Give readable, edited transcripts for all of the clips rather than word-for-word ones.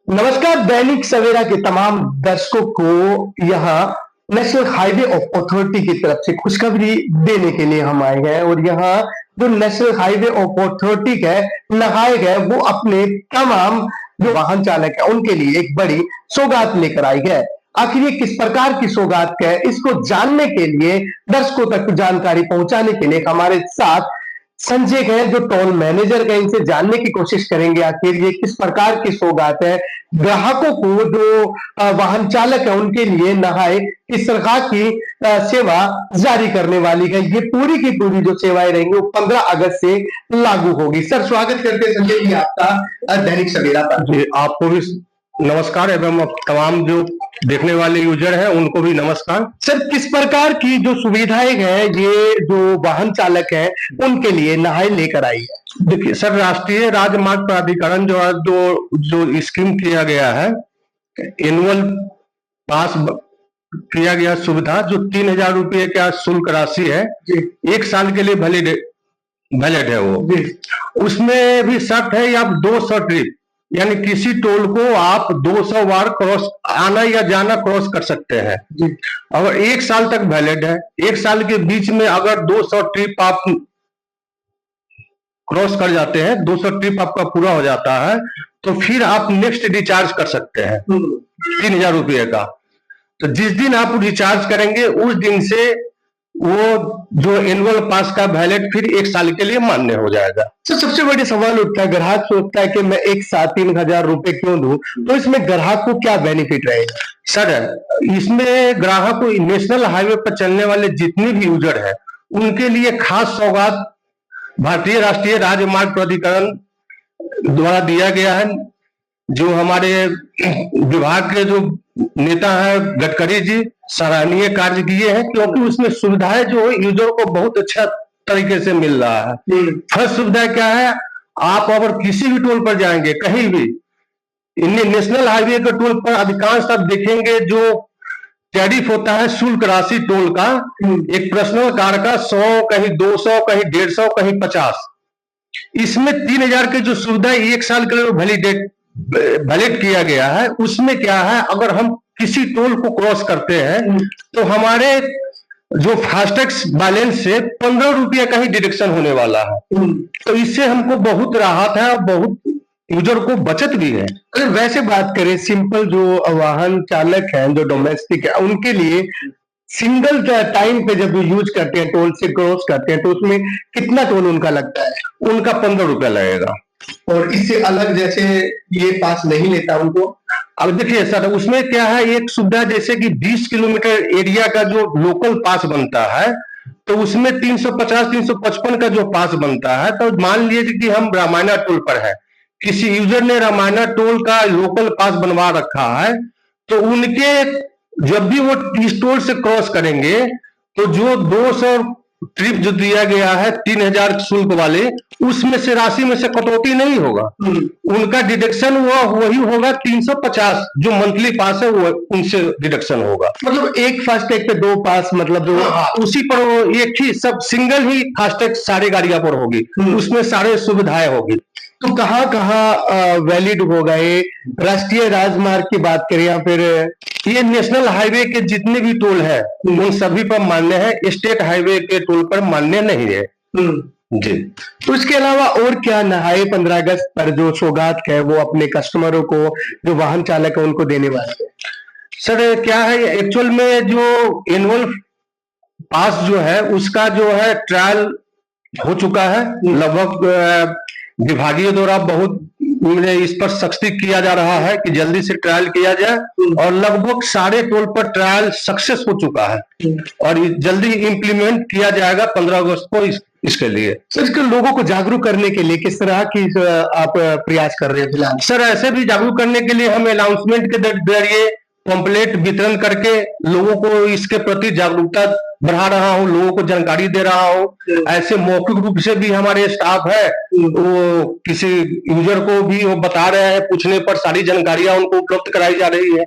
नमस्कार। दैनिक सवेरा के तमाम दर्शकों को यहाँ नेशनल हाईवे अथॉरिटी की तरफ से खुशखबरी देने के लिए हम आए हैं और यहाँ जो नेशनल हाईवे अथॉरिटी है नहायक है वो अपने तमाम जो वाहन चालक है उनके लिए एक बड़ी सौगात लेकर आई है। आखिर ये किस प्रकार की सौगात है इसको जानने के लिए दर्शकों तक जानकारी पहुंचाने के लिए हमारे साथ संजय है जो टोल मैनेजर है। इनसे जानने की कोशिश करेंगे आखिर ये किस प्रकार की सौगात है ग्राहकों को जो वाहन चालक है उनके लिए नहाए किस तरह की सेवा जारी करने वाली है। ये पूरी की पूरी जो सेवाएं रहेंगी वो 15 अगस्त से लागू होगी। सर स्वागत करते हैं संजय जी आपका दैनिक सवेरा पर। जी आपको भी नमस्कार एवं तमाम जो देखने वाले यूजर हैं उनको भी नमस्कार। सर किस प्रकार की जो सुविधाएं हैं ये जो वाहन चालक है उनके लिए नहाए लेकर आई है? देखिए सर, राष्ट्रीय राजमार्ग प्राधिकरण जो स्कीम किया गया है, एनुअल पास किया गया सुविधा जो 3,000 रुपये का शुल्क राशि है, एक साल के लिए वैलिड है वो। उसमें भी शर्त है आप 200 ट्रिप यानी किसी टोल को आप 200 बार क्रॉस आना या जाना क्रॉस कर सकते हैं। अगर एक साल तक वैलिड है, एक साल के बीच में अगर 200 ट्रिप आप क्रॉस कर जाते हैं, 200 ट्रिप आपका पूरा हो जाता है, तो फिर आप नेक्स्ट रिचार्ज कर सकते हैं 3,000 रुपये का। तो जिस दिन आप रिचार्ज करेंगे उस दिन से वो जो एनुअल पास का वैलिड फिर एक साल के लिए मान्य हो जाएगा। तो सबसे बड़ी सवाल उठता है, ग्राहक सोचता है कि मैं एक साथ 3,000 रुपए क्यों दूं, तो इसमें ग्राहक को क्या बेनिफिट रहेगा? सर इसमें ग्राहक को नेशनल हाईवे पर चलने वाले जितने भी यूजर है उनके लिए खास सौगात भारतीय राष्ट्रीय राजमार्ग प्राधिकरण द्वारा दिया गया है। जो हमारे विभाग के जो नेता है गडकरी जी सराहनीय कार्य किए हैं, क्योंकि उसमें सुविधाएं जो यूजर को बहुत अच्छा तरीके से मिल रहा है। फर्स्ट सुविधा क्या है, आप अगर किसी भी टोल पर जाएंगे कहीं भी, नेशनल हाईवे के टोल पर अधिकांश आप देखेंगे जो टैरिफ होता है शुल्क राशि टोल का, एक पर्सनल कार का 100, कहीं 200, कहीं 150, कहीं 50। इसमें 3,000 की जो सुविधा एक साल के लिए वैलिड किया गया है, उसमें क्या है, अगर हम किसी टोल को क्रॉस करते हैं तो हमारे जो फास्टैग बैलेंस से 15 रुपये का ही डिडक्शन होने वाला है। तो इससे हमको बहुत राहत है और बहुत यूजर को बचत भी है। अगर वैसे बात करें सिंपल जो वाहन चालक हैं जो डोमेस्टिक है उनके लिए सिंगल टाइम पे जब यूज करते हैं टोल से क्रॉस करते हैं तो उसमें कितना टोल उनका लगता है? उनका 15 रुपया लगेगा। और इससे अलग जैसे ये पास नहीं लेता उनको? अब देखिए सर, उसमें क्या है, एक सुविधा जैसे कि 20 किलोमीटर एरिया का जो लोकल पास बनता है तो उसमें 350-355 का जो पास बनता है, तो मान लीजिए कि हम रामायणा टोल पर है, किसी यूजर ने रामायणा टोल का लोकल पास बनवा रखा है, तो उनके जब भी वो इस टोल से क्रॉस करेंगे तो जो 200 ट्रिप जो दिया गया है 3,000 शुल्क वाले, उसमें से राशि में से कटौती नहीं होगा। उनका डिडक्शन वही होगा 350 जो मंथली पास है वो उनसे डिडक्शन होगा। मतलब एक फास्टैग पे 2 पास, मतलब जो उसी पर वो एक ही सब सिंगल ही फास्टैग सारे गाड़ियां पर होगी, उसमें सारे सुविधाएं होगी। तो कहाँ वैलिड होगा ये? राष्ट्रीय राजमार्ग की बात करें या फिर ये नेशनल हाईवे के जितने भी टोल है उन सभी पर मान्य है, स्टेट हाईवे के टोल पर मान्य नहीं है जी। तो इसके अलावा और क्या नहाए 15 अगस्त पर जो सौगात है वो अपने कस्टमरों को जो वाहन चालक है उनको देने वाले हैं? सर क्या है, एक्चुअल में जो एनुअल पास जो है उसका जो है ट्रायल हो चुका है, लगभग विभागीय द्वारा बहुत इस पर सख्ती किया जा रहा है कि जल्दी से ट्रायल किया जाए, और लगभग सारे टोल पर ट्रायल सक्सेस हो चुका है और जल्दी इंप्लीमेंट किया जाएगा 15 अगस्त को इसके लिए। सर इसके लोगों को जागरूक करने के लिए किस तरह की आप प्रयास कर रहे हैं फिलहाल? सर ऐसे भी जागरूक करने के लिए हम अनाउंसमेंट के जरिए पंपलेट वितरण करके लोगों को इसके प्रति जागरूकता बढ़ा रहा हूँ, लोगों को जानकारी दे रहा हूँ। ऐसे मौखिक रूप से भी हमारे स्टाफ है वो किसी यूजर को भी वो बता रहे हैं, पूछने पर सारी जानकारियां उनको उपलब्ध कराई जा रही है।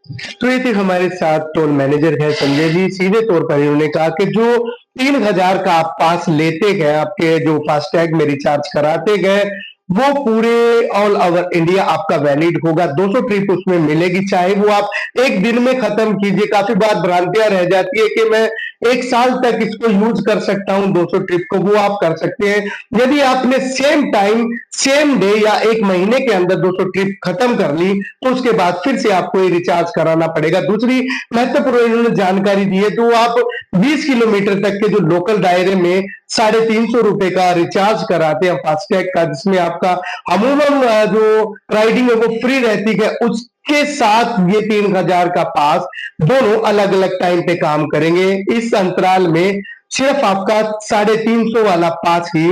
तो ये थे हमारे साथ टोल मैनेजर है संजय जी। सीधे तौर पर उन्होंने कहा कि जो 3,000 का आप पास लेते गए, आपके जो फास्टैग में रिचार्ज कराते गए वो पूरे ऑल ओवर इंडिया आपका वैलिड होगा। 200 ट्रिप उसमें मिलेगी, चाहे वो आप एक दिन में खत्म कीजिए। काफी बार भ्रांतियां रह जाती है कि मैं एक साल तक इसको यूज कर सकता हूं 200 ट्रिप को, वो आप कर सकते हैं। यदि आपने सेम टाइम सेम डे या एक महीने के अंदर 200 ट्रिप खत्म कर ली तो उसके बाद फिर से आपको ये रिचार्ज कराना पड़ेगा। दूसरी महत्वपूर्ण इन्होंने जानकारी दी है, तो आप 20 किलोमीटर तक के जो लोकल दायरे में 350 रुपए का रिचार्ज कराते हैं फास्टैग का, जिसमें आपका अमूमन जो राइडिंग है वो फ्री रहती है, उसके साथ ये 3000 का पास दोनों अलग अलग टाइम पे काम करेंगे। इस अंतराल में सिर्फ आपका 350 वाला पास ही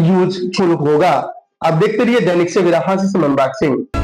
यूजफुल होगा। आप देखते रहिए दैनिक सवेरा, हां से समन बाग सिंह।